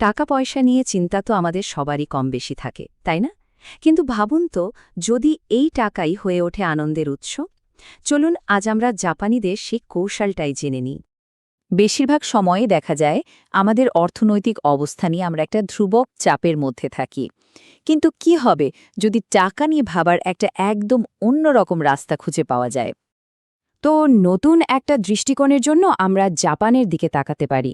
টাকা পয়সা নিয়ে চিন্তা তো আমাদের সবারই কম বেশি থাকে, তাই না? কিন্তু ভাবুন তো, যদি এই টাকাই হয়ে ওঠে আনন্দের উৎস। চলুন আজ আমরা জাপানিদের সেই কৌশলটাই জেনে নিই। বেশিরভাগ সময়ে দেখা যায় আমাদের অর্থনৈতিক অবস্থা নিয়ে আমরা একটা ধ্রুবক চাপের মধ্যে থাকি। কিন্তু কি হবে যদি টাকা নিয়ে ভাবার একটা একদম অন্যরকম রাস্তা খুঁজে পাওয়া যায়? তো নতুন একটা দৃষ্টিকোণের জন্য আমরা জাপানের দিকে তাকাতে পারি।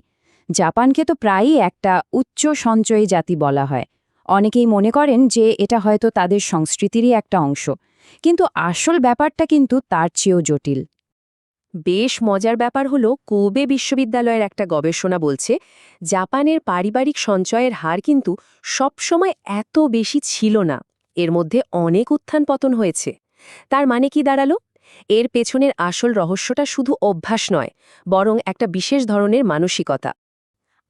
জাপানকে তো প্রায়ই একটা উচ্চ সঞ্চয়ী জাতি বলা হয়। অনেকেই মনে করেন যে এটা হয়তো তাদের সংস্কৃতিরই একটা অংশ, কিন্তু আসল ব্যাপারটা কিন্তু তার চেয়েও জটিল। বেশ মজার ব্যাপার হলো কোবে বিশ্ববিদ্যালয়ের একটা গবেষণা বলছে জাপানের পারিবারিক সঞ্চয়ের হার কিন্তু সবসময় এত বেশি ছিল না। এর মধ্যে অনেক উত্থান পতন হয়েছে। তার মানে কি দাঁড়ালো? এর পেছনের আসল রহস্যটা শুধু অভ্যাস নয়, বরং একটা বিশেষ ধরনের মানসিকতা।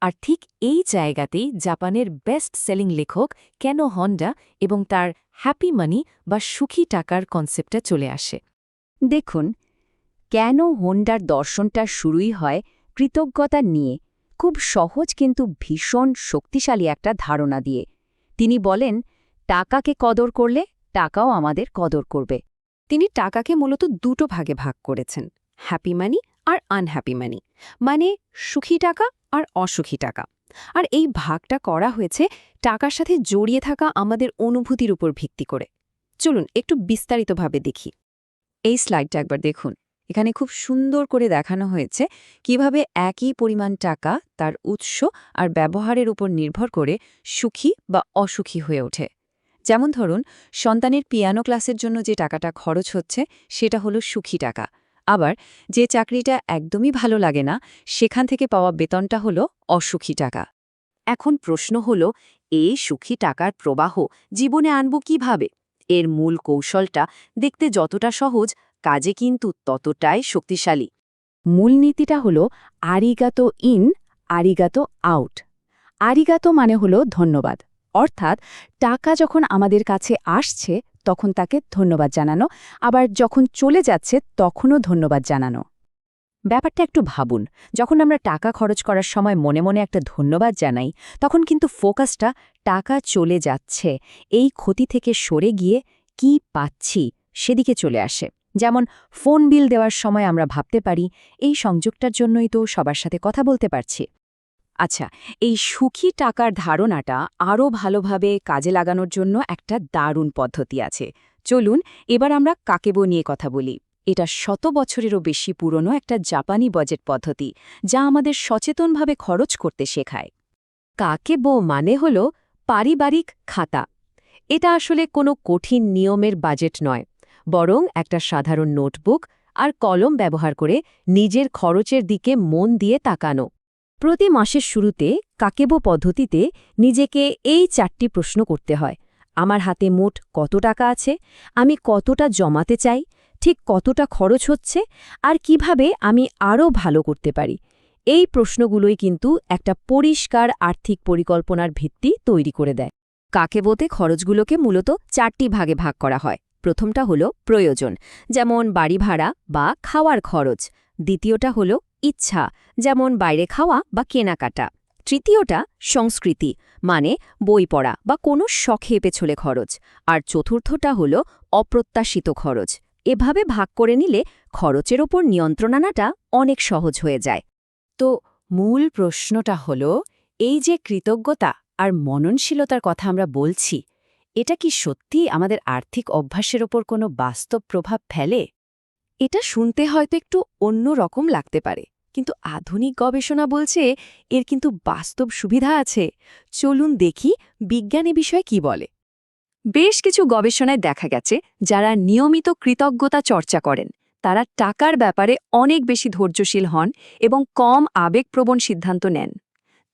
আর ঠিক এই জায়গাতেই জাপানের বেস্ট সেলিং লেখক কেনো হন্ডা এবং তার হ্যাপি মানি বা সুখী টাকার কনসেপ্টটা চলে আসে। দেখুন, কেন হোন্ডার দর্শনটা শুরুই হয় কৃতজ্ঞতা নিয়ে, খুব সহজ কিন্তু ভীষণ শক্তিশালী একটা ধারণা দিয়ে। তিনি বলেন, টাকাকে কদর করলে টাকাও আমাদের কদর করবে। তিনি টাকাকে মূলত দুটো ভাগে ভাগ করেছেন, হ্যাপি মানি আর আনহ্যাপি মানি, মানে সুখী টাকা আর অসুখী টাকা। আর এই ভাগটা করা হয়েছে টাকার সাথে জড়িয়ে থাকা আমাদের অনুভূতির উপর ভিত্তি করে। চলুন একটু বিস্তারিতভাবে দেখি। এই স্লাইডটা একবার দেখুন। এখানে খুব সুন্দর করে দেখানো হয়েছে কিভাবে একই পরিমাণ টাকা তার উৎস আর ব্যবহারের উপর নির্ভর করে সুখী বা অসুখী হয়ে ওঠে। যেমন ধরুন, সন্তানের পিয়ানো ক্লাসের জন্য যে টাকাটা খরচ হচ্ছে সেটা হলো সুখী টাকা। আবার যে চাকরিটা একদমই ভালো লাগে না, সেখান থেকে পাওয়া বেতনটা হলো অসুখী টাকা। এখন প্রশ্ন হলো, এই সুখী টাকার প্রবাহ জীবনে আনব কিভাবে? এর মূল কৌশলটা দেখতে যতটা সহজ, কাজে কিন্তু ততটাই শক্তিশালী। মূলনীতিটা হলো আরিগাতো ইন, আরিগাতো আউট। আরিগাতো মানে হলো ধন্যবাদ, অর্থাৎ টাকা যখন আমাদের কাছে আসছে তখন তাকে ধন্যবাদ জানানো, আবার যখন চলে যাচ্ছে তখনও ধন্যবাদ জানানো। ব্যাপারটা একটু ভাবুন, যখন আমরা টাকা খরচ করার সময় মনে মনে একটা ধন্যবাদ জানাই, তখন কিন্তু ফোকাসটা টাকা চলে যাচ্ছে এই ক্ষতি থেকে সরে গিয়ে কি পাচ্ছি সেদিকে চলে আসে। যেমন ফোন বিল দেওয়ার সময় আমরা ভাবতে পারি, এই সংযোগটার জন্যই তো সবার সাথে কথা বলতে পারছি। আচ্ছা, এই সুখী টাকার ধারণাটা আরও ভালোভাবে কাজে লাগানোর জন্য একটা দারুণ পদ্ধতি আছে। চলুন এবার আমরা কাকেবো নিয়ে কথা বলি। এটা শত বছরেরও বেশি পুরনো একটা জাপানি বাজেট পদ্ধতি, যা আমাদের সচেতনভাবে খরচ করতে শেখায়। কাকেবো মানে হল পারিবারিক খাতা। এটা আসলে কোনো কঠিন নিয়মের বাজেট নয়, বরং একটা সাধারণ নোটবুক আর কলম ব্যবহার করে নিজের খরচের দিকে মন দিয়ে তাকানো। প্রতি মাসের শুরুতে কাকেবো পদ্ধতিতে নিজেকে এই 4টি প্রশ্ন করতে হয়। আমার হাতে মোট কত টাকা আছে, আমি কতটা জমাতে চাই, ঠিক কতটা খরচ হচ্ছে, আর কিভাবে আমি আরও ভালো করতে পারি। এই প্রশ্নগুলোই কিন্তু একটা পরিষ্কার আর্থিক পরিকল্পনার ভিত্তি তৈরি করে দেয়। কাকেবোতে খরচগুলোকে মূলত 4টি ভাগে ভাগ করা হয়। প্রথমটা হলো প্রয়োজন, যেমন বাড়ি ভাড়া বা খাওয়ার খরচ। দ্বিতীয়টা হলো ইচ্ছা, যেমন বাইরে খাওয়া বা কেনাকাটা। তৃতীয়টা সংস্কৃতি, মানে বই পড়া বা কোনো শখে পেছলে খরচ। আর চতুর্থটা হলো অপ্রত্যাশিত খরচ। এভাবে ভাগ করে নিলে খরচের ওপর নিয়ন্ত্রণ আনাটা অনেক সহজ হয়ে যায়। তো মূল প্রশ্নটা হলো, এই যে কৃতজ্ঞতা আর মননশীলতার কথা আমরা বলছি, এটা কি সত্যি আমাদের আর্থিক অভ্যাসের ওপর কোনো বাস্তব প্রভাব ফেলে? এটা শুনতে হয়তো একটু অন্য রকম লাগতে পারে, কিন্তু আধুনিক গবেষণা বলছে এর কিন্তু বাস্তব সুবিধা আছে। চলুন দেখি বিজ্ঞান এ বিষয়ে কি বলে। বেশ কিছু গবেষণায় দেখা গেছে, যারা নিয়মিত কৃতজ্ঞতা চর্চা করেন তারা টাকার ব্যাপারে অনেক বেশি ধৈর্যশীল হন এবং কম আবেগপ্রবণ সিদ্ধান্ত নেন।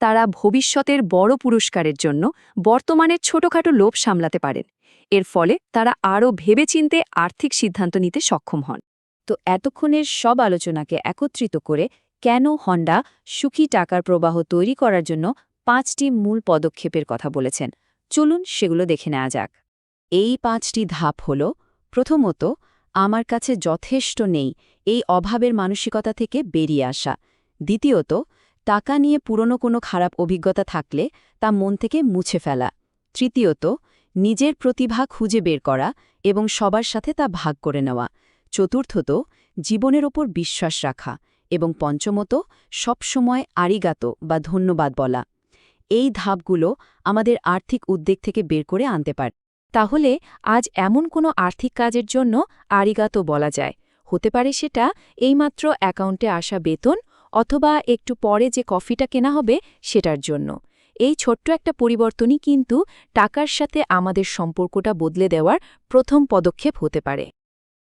তারা ভবিষ্যতের বড় পুরস্কারের জন্য বর্তমানের ছোটখাটো লোভ সামলাতে পারেন। এর ফলে তারা আরও ভেবেচিন্তে আর্থিক সিদ্ধান্ত নিতে সক্ষম হন। তো এতক্ষণের সব আলোচনাকে একত্রিত করে কেন হন্ডা সুখী টাকার প্রবাহ তৈরি করার জন্য 5টি মূল পদক্ষেপের কথা বলেছেন, চলুন সেগুলো দেখে নেওয়া যাক। এই 5টি ধাপ হল, প্রথমত, আমার কাছে যথেষ্ট নেই এই অভাবের মানসিকতা থেকে বেরিয়ে আসা। দ্বিতীয়ত, টাকা নিয়ে পুরনো কোনো খারাপ অভিজ্ঞতা থাকলে তা মন থেকে মুছে ফেলা। তৃতীয়ত, নিজের প্রতিভা খুঁজে বের করা এবং সবার সাথে তা ভাগ করে নেওয়া। চতুর্থত, জীবনের ওপর বিশ্বাস রাখা। এবং পঞ্চমত, সবসময় আরিগাতো বা ধন্যবাদ বলা। এই ধাপগুলো আমাদের আর্থিক উদ্বেগ থেকে বের করে আনতে পারে। তাহলে আজ এমন কোনো আর্থিক কাজের জন্য আরিগাতো বলা যায়। হতে পারে সেটা এইমাত্র অ্যাকাউন্টে আসা বেতন, অথবা একটু পরে যে কফিটা কেনা হবে সেটার জন্য। এই ছোট্ট একটা পরিবর্তনই কিন্তু টাকার সাথে আমাদের সম্পর্কটা বদলে দেওয়ার প্রথম পদক্ষেপ হতে পারে।